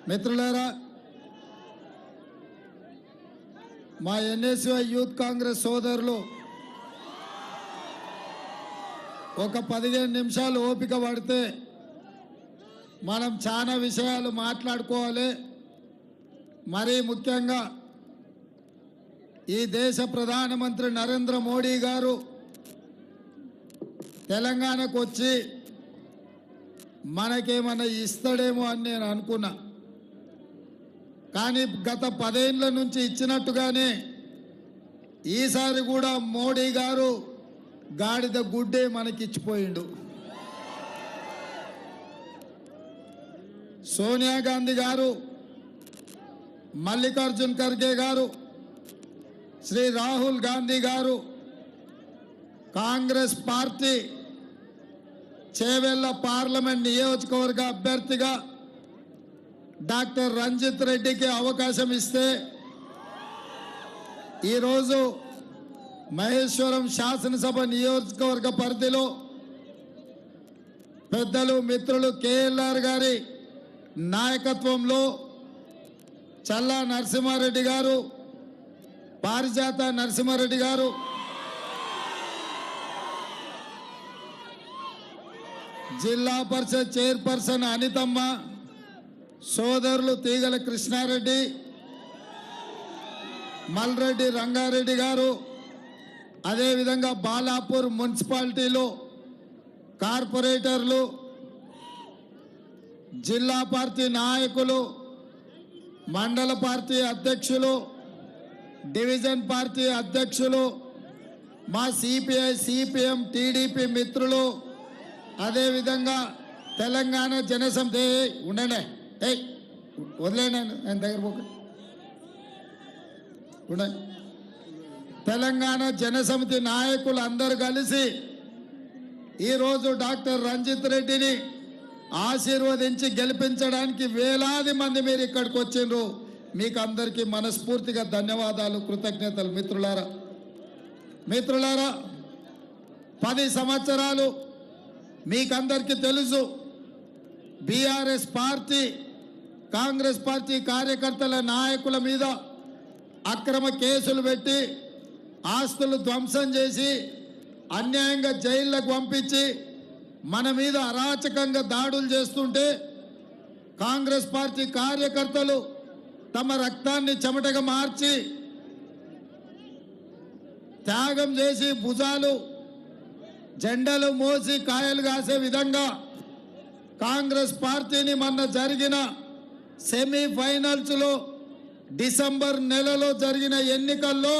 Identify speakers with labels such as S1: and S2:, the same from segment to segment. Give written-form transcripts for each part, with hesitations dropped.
S1: మిత్రులారా, మా NSUI youth Congress సోదరులు ఒక 15 నిమిషాలు ఓపిక పడితే మనం చాలా విషయాలు మాట్లాడుకోవాలి. మరీ ముఖ్యంగా ఈ దేశ ప్రధానమంత్రి నరేంద్ర మోడీ గారు తెలంగాణకు వచ్చి మనకేమన్నా ఇస్తాడేమో అని నేను అనుకున్నా. కానీ గత 10 ఏళ్ల నుంచి ఇచ్చినట్టుగానే ఈసారి కూడా మోడీ గారు గాడిద గుడ్డే మనకిచ్చిపోయిండు. సోనియా గాంధీ గారు, మల్లికార్జున్ ఖర్గే గారు, శ్రీ రాహుల్ గాంధీ గారు, కాంగ్రెస్ పార్టీ చేవెళ్ళ పార్లమెంట్ నియోజకవర్గ అభ్యర్థిగా డాక్టర్ రంజిత్ రెడ్డికి అవకాశం ఇస్తే ఈరోజు మహేశ్వరం శాసనసభ నియోజకవర్గ పరిధిలో పెద్దలు మిత్రులు కేఎల్ఆర్ గారి నాయకత్వంలో చల్లా నరసింహారెడ్డి గారు, పారిజాత నరసింహారెడ్డి గారు, జిల్లా పరిషత్ చైర్పర్సన్ అనితమ్మ, సోదరులు తీగల కృష్ణారెడ్డి, మల్రెడ్డి రంగారెడ్డి గారు, అదేవిధంగా బాలాపూర్ మున్సిపాలిటీలో కార్పొరేటర్లు, జిల్లా పార్టీ నాయకులు, మండల పార్టీ అధ్యక్షులు, డివిజన్ పార్టీ అధ్యక్షులు, మా సిపిఐ సిపిఎం టీడీపీ మిత్రులు, అదేవిధంగా తెలంగాణ జనసమితి ఉండండి, వదిలేండి ఆయన దగ్గర పోక ఉండండి. తెలంగాణ జనసమితి నాయకులు అందరూ కలిసి ఈరోజు డాక్టర్ రంజిత్ రెడ్డిని ఆశీర్వదించి గెలిపించడానికి వేలాది మంది మీరు ఇక్కడికి వచ్చిండ్రు. మీకు అందరికీ మనస్ఫూర్తిగా ధన్యవాదాలు, కృతజ్ఞతలు. మిత్రులారా 10 సంవత్సరాలు మీకందరికీ తెలుసు, బీఆర్ఎస్ పార్టీ కాంగ్రెస్ పార్టీ కార్యకర్తల నాయకుల మీద అక్రమ కేసులు పెట్టి ఆస్తులు ధ్వంసం చేసి అన్యాయంగా జైళ్లకు పంపించి మన మీద అరాచకంగా దాడులు చేస్తుంటే కాంగ్రెస్ పార్టీ కార్యకర్తలు తమ రక్తాన్ని చెమటగా మార్చి త్యాగం చేసి భుజాలు జెండాలు మోసి కాయలు కాసే విధంగా కాంగ్రెస్ పార్టీని మొన్న జరిగిన సెమీఫైనల్స్లో డిసెంబర్ నెలలో జరిగిన ఎన్నికల్లో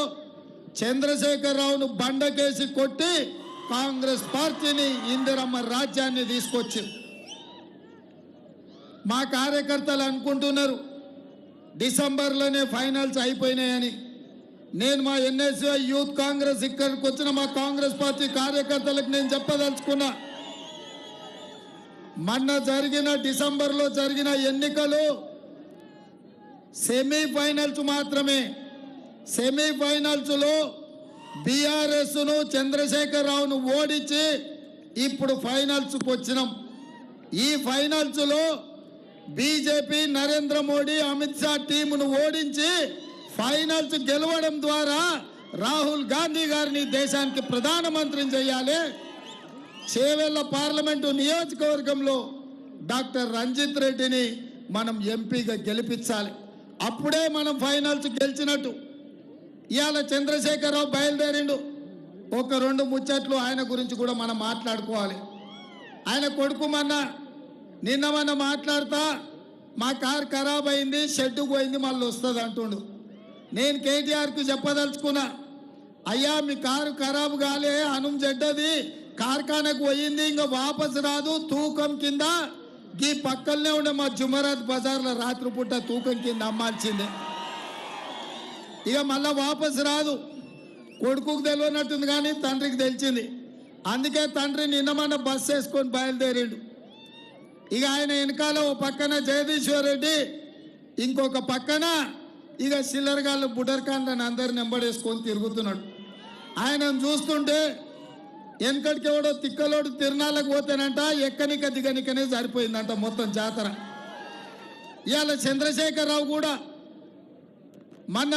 S1: చంద్రశేఖరరావును బండకేసి కొట్టి కాంగ్రెస్ పార్టీని ఇందిరమ్మ రాజ్యాన్ని తీసుకొచ్చింది. మా కార్యకర్తలు అనుకుంటున్నారు డిసెంబర్లోనే ఫైనల్స్ అయిపోయినాయని. నేను మా ఎన్ఎస్యుఐ యూత్ కాంగ్రెస్ ఇక్కడికి వచ్చిన మా కాంగ్రెస్ పార్టీ కార్యకర్తలకు నేను చెప్పదలుచుకున్నా, మొన్న జరిగిన డిసెంబర్లో జరిగిన ఎన్నికలు సెమీఫైనల్స్ మాత్రమే. సెమీఫైనల్స్లో బీఆర్ఎస్ను చంద్రశేఖరరావును ఓడించి ఇప్పుడు ఫైనల్స్కి వచ్చినాం. ఈ ఫైనల్స్లో బీజేపీ నరేంద్ర మోడీ అమిత్ షా టీమును ఓడించి ఫైనల్స్ గెలవడం ద్వారా రాహుల్ గాంధీ గారిని దేశానికి ప్రధానమంత్రిని చేయాలి. చేవెళ్ళ పార్లమెంటు నియోజకవర్గంలో డాక్టర్ రంజిత్ రెడ్డిని మనం ఎంపీగా గెలిపించాలి. అప్పుడే మనం ఫైనల్స్ గెలిచినట్టు. ఇవాళ చంద్రశేఖరరావు బయలుదేరిండు. ఒక 2 ముచ్చట్లు ఆయన గురించి కూడా మనం మాట్లాడుకోవాలి. ఆయన కొడుకు నిన్న మాట్లాడతా మా కారు ఖరాబ్ అయింది, షెడ్డు పోయింది, మళ్ళీ వస్తుంది అంటుండు. నేను కేటీఆర్కి చెప్పదలుచుకున్నా, అయ్యా మీ కారు ఖరాబు కాలే, హనుమ జడ్డది కార్ఖానకు పోయింది, ఇంకా వాపసు రాదు, తూకం కింద ఈ పక్కనే ఉండే మా జుమరాత్ బజార్లో రాత్రిపూట తూకం కింద అమ్మాల్సిందే, ఇక మళ్ళా వాపసు రాదు. కొడుకుకు తెలియనట్టుంది కానీ తండ్రికి తెలిసింది. అందుకే తండ్రి నిన్న బస్సు వేసుకొని బయలుదేరిండు. ఇక ఆయన వెనకాల ఓ పక్కన జగదీశ్వర్ రెడ్డి, ఇంకొక పక్కన ఇక సిల్లర్గాళ్ళు బుడర్కాండ్లని అందరిని వెంబడేసుకొని తిరుగుతున్నాడు. ఆయనను చూస్తుంటే వెనకడికి ఎవడో తిక్కలోడు తిరునాళ్ళకు పోతేనంట ఎక్కనిక దిగనికనే సరిపోయిందంట మొత్తం జాతర. ఇవాళ చంద్రశేఖరరావు కూడా మన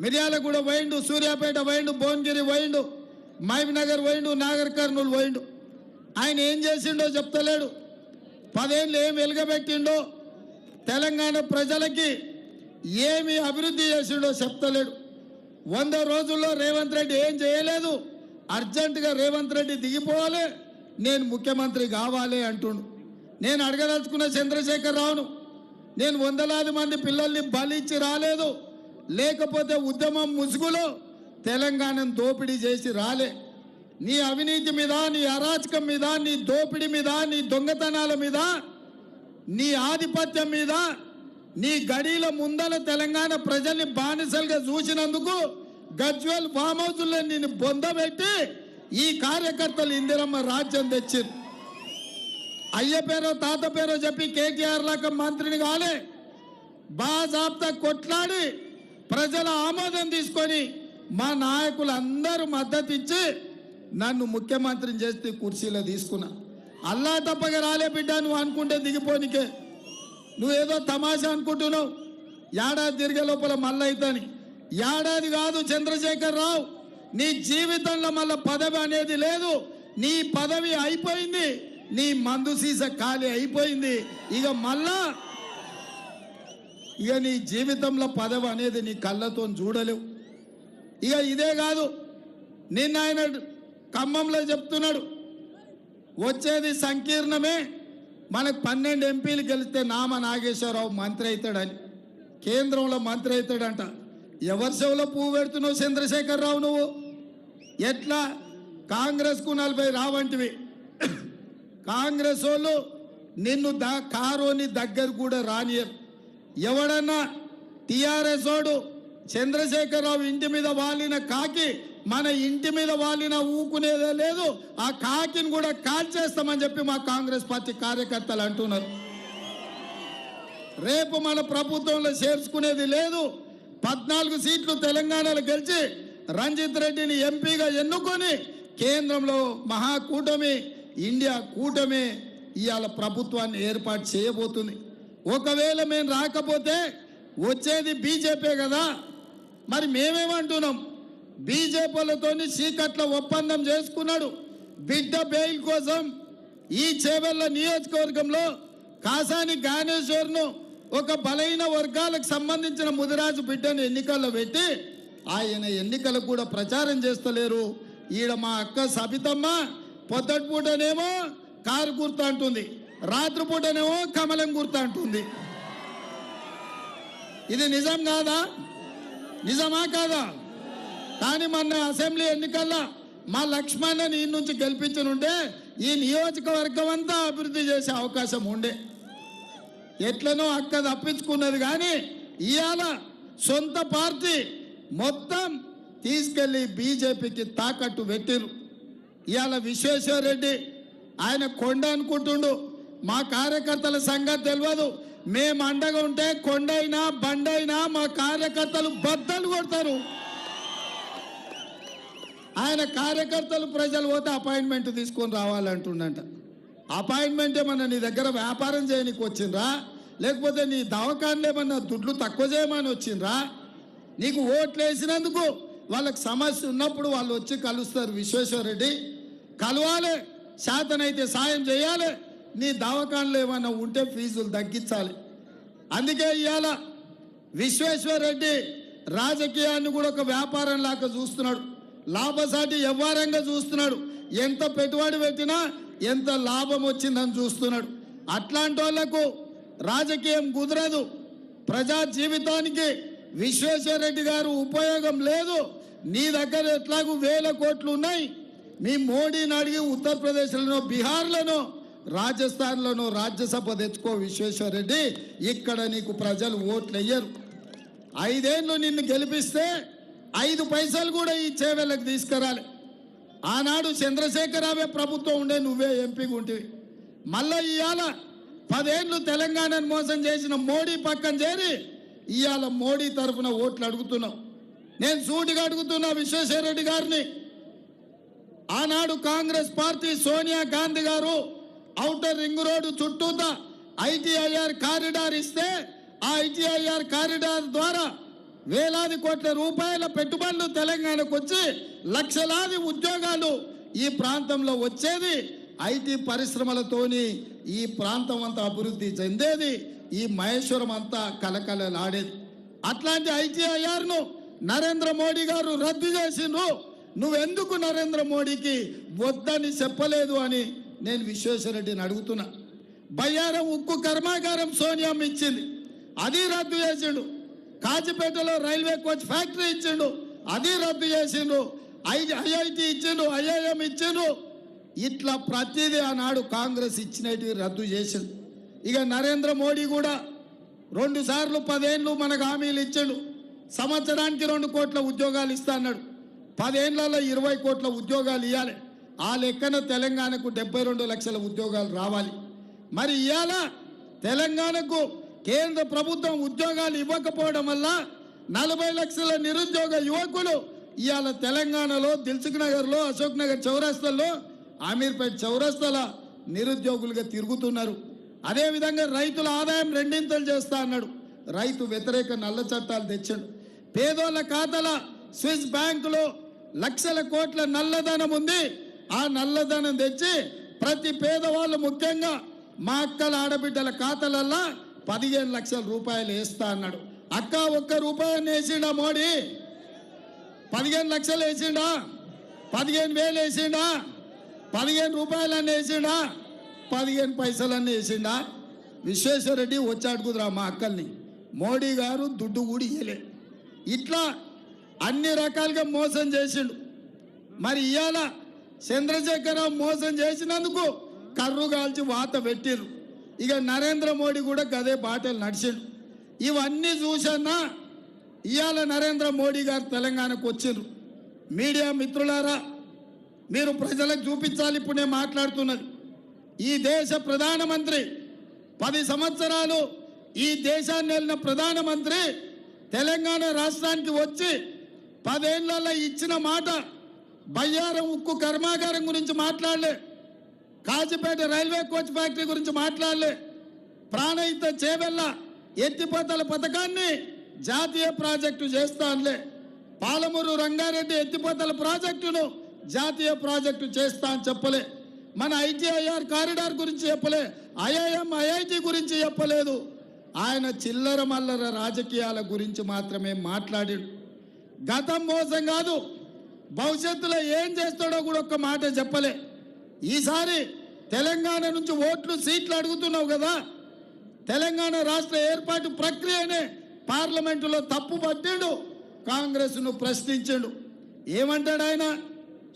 S1: మిర్యాలగూడ పోయిండు, సూర్యాపేట పోయిండు, భువనగిరి పోయిండు, మహబూబ్నగర్ పోయిండు, నాగర్ కర్నూలు పోయిండు. ఆయన ఏం చేసిండో చెప్తలేడు. 10 ఏళ్ళు ఏం వెలుగబెట్టిండో, తెలంగాణ ప్రజలకి ఏమి అభివృద్ధి చేసిండో చెప్తలేడు. 100 రోజుల్లో రేవంత్ రెడ్డి ఏం చేయలేదు. అర్జెంటుగా రేవంత్ రెడ్డి దిగిపోవాలి, నేను ముఖ్యమంత్రి కావాలి అంటుండు. నేను అడగదలుచుకున్న చంద్రశేఖరరావును, నేను వందలాది మంది పిల్లల్ని బలిచ్చి రాలేదు, లేకపోతే ఉద్యమం ముసుగులో తెలంగాణను దోపిడీ చేసి రాలే. నీ అవినీతి మీద, నీ అరాచకం మీద, నీ దోపిడీ మీద, నీ దొంగతనాల మీద, నీ ఆధిపత్యం మీద, నీ గడీల ముందల తెలంగాణ ప్రజల్ని బానిసలుగా చూసినందుకు గజ్వేల్ ఫామ్ హౌస్లో నిన్ను బొందబెట్టి ఈ కార్యకర్తలు ఇందిరమ్మ రాజ్యం తెచ్చారు. అయ్య పేరో తాత పేరో చెప్పి కేటీఆర్ లాగా మంత్రిని కాలే, బాజాబ్తా కొట్లాడి ప్రజల ఆమోదం తీసుకొని మా నాయకులు అందరూ మద్దతు ఇచ్చి నన్ను ముఖ్యమంత్రిని చేస్తే కుర్చీలో తీసుకున్నా. అల్లా తప్పగా రాలే బిడ్డ, నువ్వు అనుకుంటే దిగిపోనికే. నువ్వేదో తమాషా అనుకుంటున్నావు, ఏడాది తిరిగే లోపల మళ్ళీ అవుతాని. ఏడాది కాదు చంద్రశేఖరరావు, నీ జీవితంలో మళ్ళీ పదవి అనేది లేదు. నీ పదవి అయిపోయింది, నీ మందు సీస ఖాళీ అయిపోయింది. ఇక మళ్ళా నీ జీవితంలో పదవి అనేది నీ కళ్ళతో చూడలేవు. ఇక ఇదే కాదు, నిన్న ఆయన ఖమ్మంలో చెప్తున్నాడు, వచ్చేది సంకీర్ణమే, మనకు 12 ఎంపీలు గెలిస్తే నామ నాగేశ్వరరావు మంత్రి అవుతాడని, కేంద్రంలో మంత్రి అవుతాడంట. ఎవరి చెవులో పువ్వు పెడుతున్నావు చంద్రశేఖరరావు నువ్వు? ఎట్లా కాంగ్రెస్కు 40 రావంటివి. కాంగ్రెస్ వాళ్ళు నిన్ను కారోని దగ్గర కూడా రానియరు. ఎవడన్నా టీఆర్ఎస్ వాడు చంద్రశేఖరరావు ఇంటి మీద వాలిన కాకి మన ఇంటి మీద వాలిన ఊకునేదే లేదు, ఆ కాకిని కూడా కాల్చేస్తామని చెప్పి మా కాంగ్రెస్ పార్టీ కార్యకర్తలు అంటున్నారు. రేపు మన ప్రభుత్వంలో చేర్చుకునేది లేదు. 14 సీట్లు తెలంగాణలో గెలిచి రంజిత్ రెడ్డిని ఎంపీగా ఎన్నుకొని కేంద్రంలో మహాకూటమి, ఇండియా కూటమి ఇవాళ ప్రభుత్వాన్ని ఏర్పాటు చేయబోతుంది. ఒకవేళ మేము రాకపోతే వచ్చేది బీజేపీ కదా. మరి మేమేమంటున్నాం, బీజేపీలతో చీకట్ల ఒప్పందం చేసుకున్నాడు. బిడ్డ బెయిల్ కోసం ఈ చేవెళ్ల నియోజకవర్గంలో కాసాని జ్ఞానేశ్వర్ను ఒక బలైన వర్గాలకు సంబంధించిన ముదిరాజు బిడ్డను ఎన్నికల్లో పెట్టి ఆయన ఎన్నికలకు కూడా ప్రచారం చేస్తలేరు. ఈడ మా అక్క సబితమ్మ పొద్దటి పూటనేమో కారు గుర్తు అంటుంది, రాత్రిపూటనేమో కమలం గుర్తు అంటుంది. ఇది నిజం కాదా? నిజమా కాదా? కానీ మొన్న అసెంబ్లీ ఎన్నికల్లో మా లక్ష్మణ్ని ఈ నుంచి గెలిపించనుంటే ఈ నియోజకవర్గం అంతా అభివృద్ధి చేసే అవకాశం ఉండే. ఎట్లనో అక్క తప్పించుకున్నది. కానీ ఇవాళ సొంత పార్టీ మొత్తం తీసుకెళ్లి బీజేపీకి తాకట్టు పెట్టిరు. ఇవాళ విశ్వేశ్వరరెడ్డి ఆయన కొండ అనుకుంటుండు, మా కార్యకర్తల సంగతి తెలియదు. మేము అండగా ఉంటే కొండైనా బండైనా మా కార్యకర్తలు బద్దలు కొడతారు. ఆయన కార్యకర్తలు ప్రజలు పోతే అపాయింట్మెంట్ తీసుకొని రావాలంటుండంట. అపాయింట్మెంట్ ఏమన్నా నీ దగ్గర వ్యాపారం చేయడానికి వచ్చిండ్రా, లేకపోతే నీ దవాఖానలు ఏమన్నా దుడ్లు తక్కువ చేయమని వచ్చిండ్రా? నీకు ఓట్లు వేసినందుకు వాళ్ళకి సమస్య ఉన్నప్పుడు వాళ్ళు వచ్చి కలుస్తారు. విశ్వేశ్వరరెడ్డి కలవాలి, శాతనైతే సాయం చేయాలి, నీ దవాఖానలు ఏమన్నా ఉంటే ఫీజులు తగ్గించాలి. అందుకే ఇవాళ విశ్వేశ్వరరెడ్డి రాజకీయాన్ని కూడా ఒక వ్యాపారం లాగా చూస్తున్నాడు, లాభసాటి వ్యవహారంగా చూస్తున్నాడు. ఎంత పెట్టుబడి పెట్టినా ఎంత లాభం వచ్చిందని చూస్తున్నాడు. అట్లాంటి వాళ్లకు రాజకీయం కుదరదు. ప్రజా జీవితానికి విశ్వేశ్వరరెడ్డి గారు ఉపయోగం లేదు. నీ దగ్గర ఎట్లాగూ 1000 కోట్లు ఉన్నాయి. మీ మోడీని అడిగి ఉత్తరప్రదేశ్లోనో బీహార్లోనో రాజస్థాన్లోనో రాజ్యసభ తెచ్చుకో విశ్వేశ్వరరెడ్డి. ఇక్కడ నీకు ప్రజలు ఓట్లు వేయరు. 5 ఏళ్ళు నిన్ను గెలిపిస్తే 5 పైసలు కూడా ఈ చేవెళ్ళకి తీసుకురాలి. ఆనాడు చంద్రశేఖరరావే ప్రభుత్వం ఉండే, నువ్వే ఎంపీగా ఉంటివి. మళ్ళీ ఇవాళ 10 ఏళ్ళు తెలంగాణను మోసం చేసిన మోడీ పక్కన చేరి ఇవాళ మోడీ తరఫున ఓట్లు అడుగుతున్నావు. నేను సూటిగా అడుగుతున్నా విశ్వేశ్వరరెడ్డి గారిని, ఆనాడు కాంగ్రెస్ పార్టీ సోనియా గాంధీ గారు ఔటర్ రింగ్ రోడ్డు చుట్టూతా ఐటీఐఆర్ కారిడార్ ఇస్తే ఆ ఐటీఐఆర్ కారిడార్ ద్వారా వేలాది కోట్ల రూపాయల పెట్టుబడులు తెలంగాణకు వచ్చి లక్షలాది ఉద్యోగాలు ఈ ప్రాంతంలో వచ్చేది. ఐటీ పరిశ్రమలతోని ఈ ప్రాంతం అంతా అభివృద్ధి చెందేది. ఈ మహేశ్వరం అంతా కలకలలాడేది. అట్లాంటి ఐటీఐఆర్ను నరేంద్ర మోడీ గారు రద్దు చేసిండ్రు. నువ్వెందుకు నరేంద్ర మోడీకి వద్దని చెప్పలేదు అని నేను విశ్వేశ్వరరెడ్డిని అడుగుతున్నా. బయ్యారం ఉక్కు కర్మాగారం సోనియామ్మ ఇచ్చింది, అది రద్దు చేసిండు. కాజిపేటలో రైల్వే కోచ్ ఫ్యాక్టరీ ఇచ్చిండు, అది రద్దు చేసిండు. ఐఐటి ఇచ్చిండు, ఐఐఎం ఇచ్చిండు. ఇట్లా ప్రతిదీ ఆనాడు కాంగ్రెస్ ఇచ్చినవి రద్దు చేసిండు. ఇక నరేంద్ర మోడీ కూడా 2 సార్లు 10 ఏళ్ళు మనకు హామీలు ఇచ్చిండు. సంవత్సరానికి 2 కోట్ల ఉద్యోగాలు ఇస్తా అన్నాడు. 10 ఏళ్లలో 20 కోట్ల ఉద్యోగాలు ఇవ్వాలి. ఆ లెక్కన తెలంగాణకు 72 లక్షల ఉద్యోగాలు రావాలి. మరి ఇవాళ తెలంగాణకు కేంద్ర ప్రభుత్వం ఉద్యోగాలు ఇవ్వకపోవడం వల్ల 40 లక్షల నిరుద్యోగ యువకులు ఇవాళ తెలంగాణలో దిల్సుఖ్ నగర్లో, అశోక్ నగర్ చౌరస్తాలో, ఆమీర్పేట చౌరస్తాల నిరుద్యోగులుగా తిరుగుతున్నారు. అదేవిధంగా రైతుల ఆదాయం 2 చేస్తా అన్నాడు. రైతు వ్యతిరేక నల్ల చట్టాలు తెచ్చాడు. పేదోళ్ళ ఖాతాల స్విస్ బ్యాంకులో లక్షల కోట్ల నల్లధనం ఉంది. ఆ నల్లధనం తెచ్చి ప్రతి పేదవాళ్ళు, ముఖ్యంగా మా అక్కల ఆడబిడ్డల ఖాతాలల్లో 15 లక్షల రూపాయలు వేస్తా అన్నాడు. అక్క, 1 రూపాయలు వేసిండా మోడీ? 15 లక్షలు వేసిండా? 15,000 వేసిండా? 15 రూపాయలన్నీ వేసిండా? 15 పైసలన్నీ వేసిండా? విశ్వేశ్వరరెడ్డి వచ్చి అడుగుదురా మా అక్కల్ని. మోడీ గారు దుడ్డు కూడా ఇయ్యలే. ఇట్లా అన్ని రకాలుగా మోసం చేసిండు. మరి ఇవాళ చంద్రశేఖరరావు మోసం చేసినందుకు కర్రు కాల్చి వాత పెట్టిర్రు. ఇక నరేంద్ర మోడీ కూడా గదే బాటలు నడిచిండు. ఇవన్నీ చూసన్నా ఇవాళ నరేంద్ర మోడీ గారు తెలంగాణకు వచ్చిండ్రు. మీడియా మిత్రులారా, మీరు ప్రజలకు చూపించాలి. ఇప్పుడు నేను మాట్లాడుతున్నది, ఈ దేశ ప్రధానమంత్రి 10 సంవత్సరాలు ఈ దేశాన్ని వెళ్ళిన ప్రధానమంత్రి తెలంగాణ రాష్ట్రానికి వచ్చి 10 ఏళ్లలో ఇచ్చిన మాట, బయ్యారం ఉక్కు కర్మాగారం గురించి మాట్లాడలే, కాజిపేట రైల్వే కోచ్ ఫ్యాక్టరీ గురించి మాట్లాడలే, ప్రాణహిత చేవెళ్ళ ఎత్తిపోతల పథకాన్ని జాతీయ ప్రాజెక్టు చేస్తానులే, పాలమూరు రంగారెడ్డి ఎత్తిపోతల ప్రాజెక్టును జాతీయ ప్రాజెక్టు చేస్తా అని చెప్పలే, మన ఐటీఐఆర్ కారిడార్ గురించి చెప్పలే, ఐఐఎం ఐఐటి గురించి చెప్పలేదు. ఆయన చిల్లర మల్లర రాజకీయాల గురించి మాత్రమే మాట్లాడాడు. గతం మోసం కాదు, భవిష్యత్తులో ఏం చేస్తాడో కూడా ఒక్క మాట చెప్పలే. ఈసారి తెలంగాణ నుంచి ఓట్లు, సీట్లు అడుగుతున్నావు కదా, తెలంగాణ రాష్ట్ర ఏర్పాటు ప్రక్రియనే పార్లమెంటులో తప్పు పట్టాడు, కాంగ్రెస్ను ప్రశ్నించాడు. ఏమంటాడు ఆయన?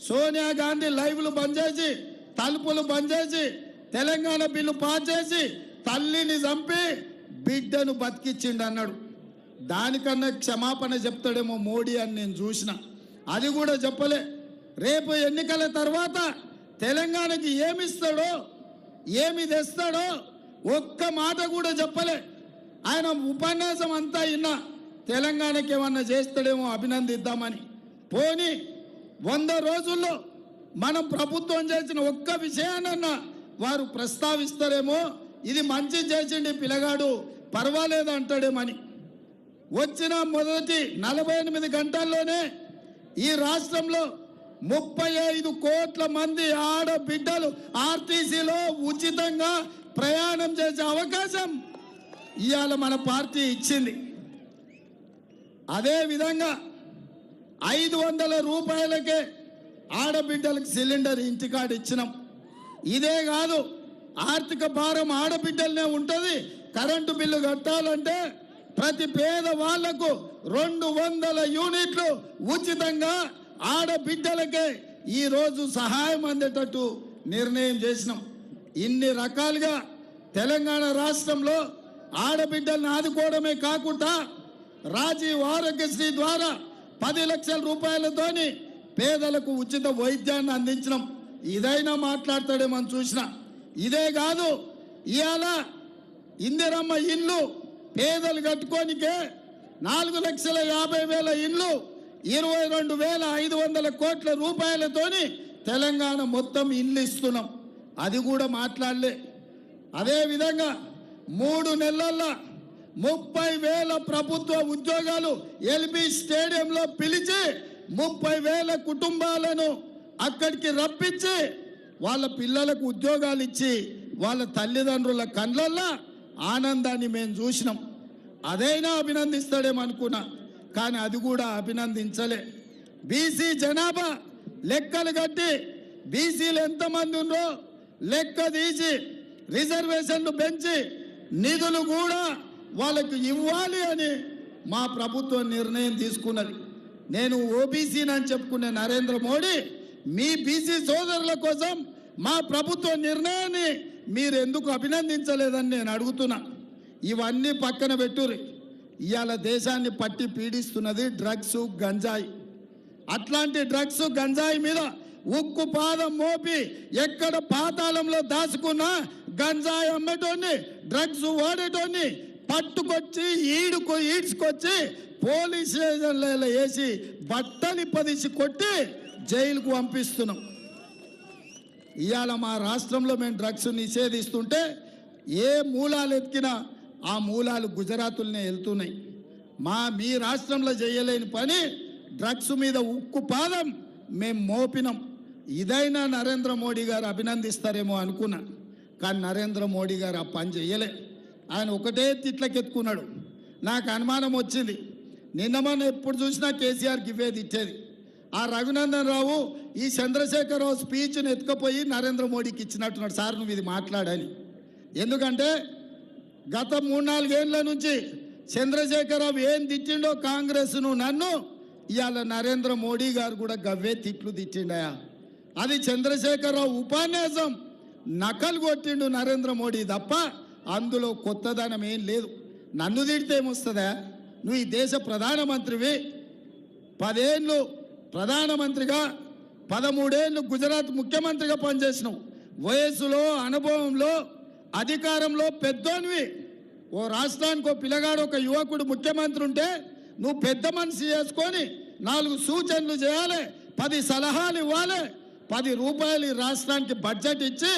S1: సోనియా గాంధీ లైవ్లు బంద్ చేసి, తలుపులు బంద్ చేసి, తెలంగాణ బిల్లు పాస్ చేసి, తల్లిని చంపి బిడ్డను బతికిచ్చిండు అన్నాడు. దానికన్నా క్షమాపణ చెప్తాడేమో మోడీ అని నేను చూసిన. అది కూడా చెప్పలే. రేపు ఎన్నికల తర్వాత తెలంగాణకి ఏమిస్తాడో, ఏమి తెస్తాడో ఒక్క మాట కూడా చెప్పలే. ఆయన ఉపన్యాసం అంతా ఇన్నా తెలంగాణకి ఏమన్నా చేస్తాడేమో అభినందిద్దామని. పోనీ 100 రోజుల్లో మనం ప్రభుత్వం చేసిన ఒక్క విషయానన్నా వారు ప్రస్తావిస్తారేమో, ఇది మంచి చేసిండి పిల్లగాడు పర్వాలేదు అంటాడేమని. వచ్చిన మొదటి 48 గంటల్లోనే ఈ రాష్ట్రంలో 35 కోట్ల మంది ఆడబిడ్డలు ఆర్టీసీలో ఉచితంగా ప్రయాణం చేసే అవకాశం ఇవాళ మన పార్టీ ఇచ్చింది. అదేవిధంగా 500 రూపాయలకే ఆడబిడ్డలకు సిలిండర్ ఇంటికాడ ఇచ్చినాం. ఇదే కాదు, ఆర్థిక భారం ఆడబిడ్డలనే ఉంటుంది. కరెంటు బిల్లు కట్టాలంటే ప్రతి పేద వాళ్లకు 200 యూనిట్లు ఉచితంగా ఆడబిడ్డలకే ఈరోజు సహాయం అందేటట్టు నిర్ణయం చేసినాం. ఇన్ని రకాలుగా తెలంగాణ రాష్ట్రంలో ఆడబిడ్డలను ఆదుకోవడమే కాకుండా రాజీవ్ ఆరోగ్యశ్రీ ద్వారా 10 లక్షల రూపాయలతోని పేదలకు ఉచిత వైద్యాన్ని అందించడం. ఇదైనా మాట్లాడతాడేమని చూసిన. ఇదే కాదు, ఇవాళ ఇందిరమ్మ ఇల్లు పేదలు కట్టుకోనికే 4,50,000 ఇల్లు 22,500 కోట్ల రూపాయలతోని తెలంగాణ మొత్తం ఇల్లు ఇస్తున్నాం. అది కూడా మాట్లాడలే. అదేవిధంగా 3 నెలల్లో 30,000 ప్రభుత్వ ఉద్యోగాలు ఎల్బీ స్టేడియంలో పిలిచి 30,000 కుటుంబాలను అక్కడికి రప్పించి వాళ్ళ పిల్లలకు ఉద్యోగాలు ఇచ్చి వాళ్ళ తల్లిదండ్రుల కళ్ళల్లో ఆనందాన్ని మేము చూసినాం. అదైనా అభినందిస్తాడేమో అనుకున్నా, కానీ అది కూడా అభినందించలే. బీసీ జనాభా లెక్కలు కట్టి బీసీలు ఎంతమంది ఉందో లెక్క తీసి రిజర్వేషన్లు పెంచి నిధులు కూడా వాళ్ళకు ఇవ్వాలి అని మా ప్రభుత్వం నిర్ణయం తీసుకున్నది. నేను ఓబీసీని అని చెప్పుకునే నరేంద్ర మోడీ మీ బీసీ సోదరుల కోసం మా ప్రభుత్వ నిర్ణయాన్ని మీరు ఎందుకు అభినందించలేదని నేను అడుగుతున్నా. ఇవన్నీ పక్కన పెట్టుర్రి. ఇవాళ దేశాన్ని పట్టి పీడిస్తున్నది డ్రగ్స్, గంజాయి. అట్లాంటి డ్రగ్స్, గంజాయి మీద ఉక్కు పాదం మోపి ఎక్కడ పాతాళంలో దాచుకున్నా గంజాయి అమ్మేటోని, డ్రగ్స్ వాడేటోని పట్టుకొచ్చి ఈడ్చుకొచ్చి పోలీస్ స్టేషన్లలో వేసి బట్టలు పదిసి కొట్టి జైలుకు పంపిస్తున్నాం. ఇవాళ మా రాష్ట్రంలో మేము డ్రగ్స్ నిషేధిస్తుంటే ఏ మూలాలు ఎత్తికినా ఆ మూలాలు గుజరాతులనే వెళ్తున్నాయి. మీ రాష్ట్రంలో చేయలేని పని డ్రగ్స్ మీద ఉక్కు పాదం మేము మోపినాం. ఇదైనా నరేంద్ర మోడీ గారు అభినందిస్తారేమో అనుకున్నా, కానీ నరేంద్ర మోడీ గారు ఆ పని చేయలే. ఆయన ఒకటే తిట్లకెత్తుకున్నాడు. నాకు అనుమానం వచ్చింది. నిన్న మొన్న ఎప్పుడు చూసినా కేసీఆర్ గివ్వే తిట్టేది. ఆ రఘునందన్ రావు ఈ చంద్రశేఖరరావు స్పీచ్ను ఎత్తుకపోయి నరేంద్ర మోడీకి ఇచ్చినట్టున్నాడు. సార్ నువ్వు ఇది మాట్లాడని. ఎందుకంటే గత 3-4 ఏళ్ళ నుంచి చంద్రశేఖరరావు ఏం తిట్టిండో కాంగ్రెస్ను, నన్ను ఇవాళ నరేంద్ర మోడీ గారు కూడా గవ్వే తిట్లు తిట్టిండయా. అది చంద్రశేఖరరావు ఉపన్యాసం నకలు కొట్టిండు నరేంద్ర మోడీ తప్ప అందులో కొత్తదనం ఏం లేదు. నన్ను తిడితే ఏమొస్తుందా? నువ్వు ఈ దేశ ప్రధానమంత్రివి, 10 ఏళ్ళు ప్రధానమంత్రిగా, 13 ఏళ్ళు గుజరాత్ ముఖ్యమంత్రిగా పనిచేసినావు. వయస్సులో, అనుభవంలో, అధికారంలో పెద్దోనివి. ఓ రాష్ట్రానికి ఓ పిల్లగాడు, ఒక యువకుడు ముఖ్యమంత్రి ఉంటే నువ్వు పెద్ద మనిషి చేసుకొని 4 సూచనలు చేయాలి, 10 సలహాలు ఇవ్వాలి, 10 రూపాయలు ఈ రాష్ట్రానికి బడ్జెట్ ఇచ్చి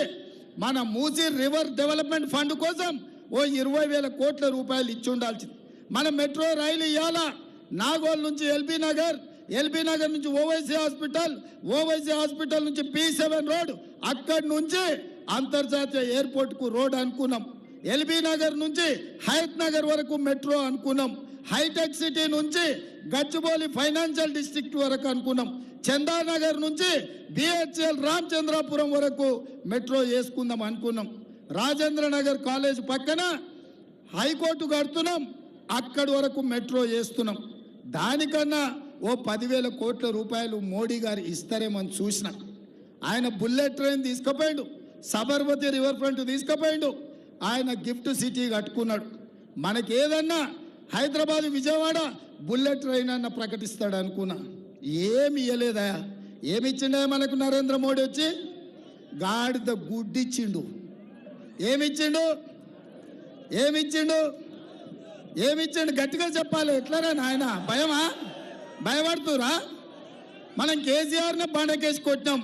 S1: మన మూసీ రివర్ డెవలప్మెంట్ ఫండ్ కోసం ఓ 20,000 కోట్ల రూపాయలు ఇచ్చి ఉండాల్సింది. మన మెట్రో రైలు ఇవ్వాలా, నాగోల్ నుంచి ఎల్బీ నగర్ నుంచి ఓవైసీ హాస్పిటల్ నుంచి P7 రోడ్, అక్కడి నుంచి అంతర్జాతీయ ఎయిర్పోర్ట్కు రోడ్ అనుకున్నాం. ఎల్బీ నగర్ నుంచి హయత్ నగర్ వరకు మెట్రో అనుకున్నాం. హైటెక్ సిటీ నుంచి గచ్చిబౌలి ఫైనాన్షియల్ డిస్ట్రిక్ట్ వరకు అనుకున్నాం. చందానగర్ నుంచి BHL రామచంద్రాపురం వరకు మెట్రో వేసుకుందాం అనుకున్నాం. రాజేంద్ర నగర్ కాలేజ్ పక్కన హైకోర్టు కడుతున్నాం, అక్కడి వరకు మెట్రో వేస్తున్నాం. దానికన్నా ఓ 10,000 కోట్ల రూపాయలు మోడీ గారు ఇస్తారేమని చూసిన. ఆయన బుల్లెట్ ట్రైన్ తీసుకుపోయిండు, సబర్మతి రివర్ ఫ్రంట్ తీసుకుపోయిండు, ఆయన గిఫ్ట్ సిటీ కట్టుకున్నాడు. మనకి ఏదన్నా హైదరాబాద్, విజయవాడ బుల్లెట్ ట్రైన్ అన్న ప్రకటిస్తాడు అనుకున్నా. ఏమి ఇవ్వలేదా? ఏమి ఇచ్చిండే మనకు నరేంద్ర మోడీ? వచ్చి గాడిద గుడ్డిచ్చిండు. ఏమిచ్చిండు? గట్టిగా చెప్పాలి. ఎట్లరా నాయన? భయమా? భయపడుతురా? మనం కేసీఆర్ని బండకేసి కొట్టినాం.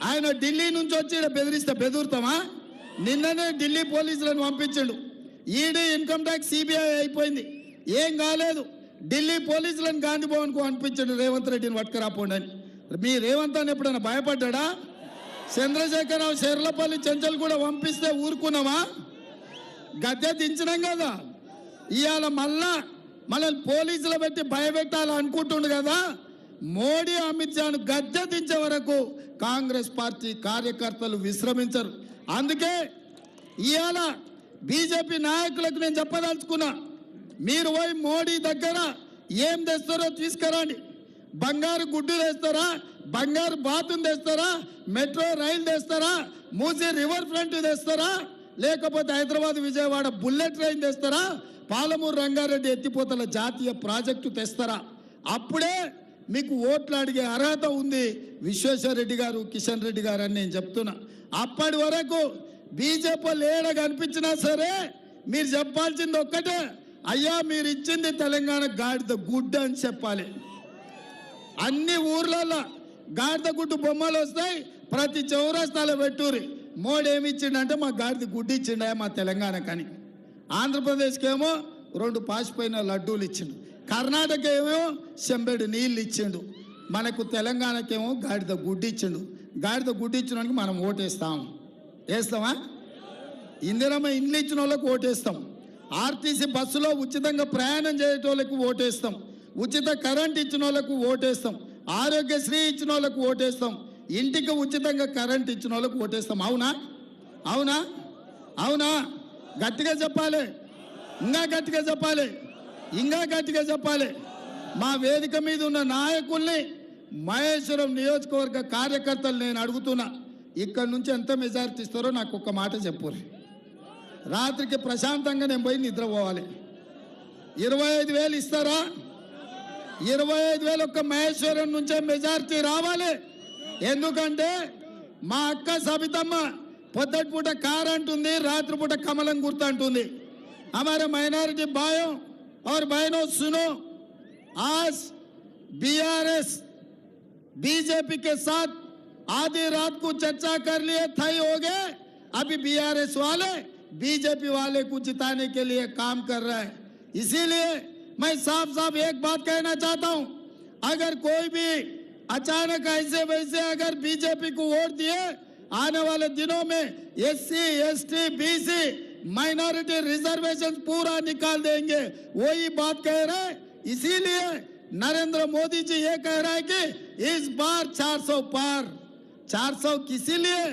S1: ఆయన ఢిల్లీ నుంచి వచ్చి బెదిరిస్తే బెదురుతామా? నిన్ననే ఢిల్లీ పోలీసులను పంపించిండు. ఈడీ, ఇన్కమ్ ట్యాక్స్, CBI అయిపోయింది, ఏం కాలేదు. ఢిల్లీ పోలీసులను గాంధీ భవన్కు పంపించండు రేవంత్ రెడ్డిని పట్టుకురాపోండి అని. మీ రేవంత్ అని ఎప్పుడైనా భయపడ్డా? చంద్రశేఖరరావు శర్లపల్లి చెంచల్ కూడా పంపిస్తే ఊరుకున్నామా? గద్దె దించినాం కదా. ఇవాళ మనల్ని పోలీసులు పెట్టి భయపెట్టాలి అనుకుంటుండు కదా. మోడీ, అమిత్ షాను గద్దె దించే వరకు కాంగ్రెస్ పార్టీ కార్యకర్తలు విశ్రమించరు. అందుకే ఇవాళ బీజేపీ నాయకులకు నేను చెప్పదలుచుకున్నా, మీరు పోయి మోడీ దగ్గర ఏం తెస్తారో తీసుకురండి. బంగారు గుడ్డు తెస్తారా? బంగారు బాతుని తెస్తారా? మెట్రో రైలు తెస్తారా? మూసీ రివర్ ఫ్రంట్ తెస్తారా? లేకపోతే హైదరాబాద్, విజయవాడ బుల్లెట్ ట్రైన్ తెస్తారా? పాలమూరు రంగారెడ్డి ఎత్తిపోతల జాతీయ ప్రాజెక్టు తెస్తారా? అప్పుడే మీకు ఓట్లు అడిగే అర్హత ఉంది విశ్వేశ్వర రెడ్డి గారు, కిషన్ రెడ్డి గారు అని నేను చెప్తున్నా. అప్పటి వరకు బీజేపీ లేడ కనిపించినా సరే మీరు చెప్పాల్సింది ఒక్కటే, అయ్యా మీరు ఇచ్చింది తెలంగాణ గాడిద గుడ్డ అని చెప్పాలి. అన్ని ఊర్లలో గాడిద గుడ్డు బొమ్మలు వస్తాయి, ప్రతి చౌరస్తాలో పెట్టుర్రి. మోడీ ఏమి ఇచ్చిండంటే మా గాడిద గుడ్డు ఇచ్చిండ మా తెలంగాణకని. ఆంధ్రప్రదేశ్కి ఏమో 2 పాసిపోయిన లడ్డూలు ఇచ్చిండు, కర్ణాటక ఏమో చెంబెడు నీళ్ళు ఇచ్చిండు, మనకు తెలంగాణకేమో గాడిద గుడ్డి ఇచ్చిండు. గాడిద గుడ్డి ఇచ్చినోడికి మనం ఓటేస్తాం. వేస్తామా? ఇందిరమ్మ ఇండ్లు ఇచ్చిన వాళ్ళకు ఓటేస్తాం. ఆర్టీసీ బస్సులో ఉచితంగా ప్రయాణం చేయటోళ్ళకు ఓటేస్తాం. ఉచిత కరెంట్ ఇచ్చిన వాళ్ళకు ఓటేస్తాం. ఆరోగ్యశ్రీ ఇచ్చిన వాళ్ళకు ఓటేస్తాం. ఇంటికి ఉచితంగా కరెంట్ ఇచ్చిన వాళ్ళకు ఓటేస్తాం. అవునా? అవునా? అవునా? గట్టిగా చెప్పాలి, ఇంకా గట్టిగా చెప్పాలి, ఇంకా గట్టిగా చెప్పాలి. మా వేదిక మీద ఉన్న నాయకుల్ని, మహేశ్వరం నియోజకవర్గ కార్యకర్తలు నేను అడుగుతున్నా, ఇక్కడి నుంచి ఎంత మెజారిటీ ఇస్తారో నాకు ఒక మాట చెప్పుర్రి. రాత్రికి ప్రశాంతంగా నేను పోయి నిద్రపోవాలి. 25,000 ఇస్తారా? 25,000 ఒక్క మహేశ్వరం నుంచే మెజారిటీ రావాలి. ఎందుకంటే మా అక్క సబితమ్మ పొద్దుటి పూట కారు అంటుంది, రాత్రిపూట కమలం గుర్తు అంటుంది. हमारे माइनॉरिटी भाइयों और बहनों सुनो, आज बीआरएस बीजेपी के साथ आधी रात को चर्चा कर लिए तय हो गए. अभी बीआरएस वाले बीजेपी वाले को जिताने के लिए काम कर रहा है. इसीलिए मैं साफ साफ एक बात कहना चाहता हूं, अगर कोई भी अचानक ऐसे वैसे अगर बीजेपी को वोट दिए, आने वाले दिनों में SC ST BC minority reservation पूरा निकाल देंगे. वही बात कह रहे हैं. इसीलिए नरेंद्र मोदी जी ये कह रहे हैं कि इस बार 400 पार. 400 किसी लिए?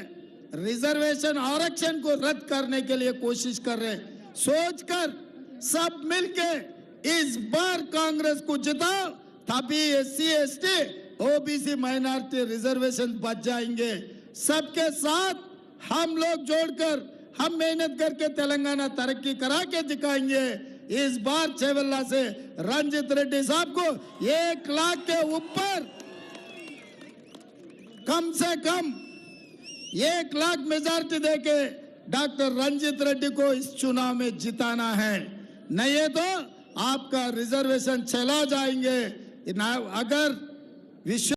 S1: रिजर्वेशन आरक्षण को रद्द करने के लिए कोशिश कर रहे हैं. सोचकर सब मिलके इस बार कांग्रेस को जिताओ, तभी SC ST OBC minority reservation बच जाएंगे. सबके साथ हम लोग जोड़कर हम मेहनत करके तेलंगाना तरक्की करा के दिखाएंगे. इस बार चेवल्ला से रंजित रेड्डी साहब को 1 लाख के ऊपर, कम से कम 1 लाख मेजॉरिटी देके डॉक्टर रंजित रेड्डी को इस चुनाव में जिताना है. नहीं तो आपका रिजर्वेशन चला जाएंगे. अगर विश्व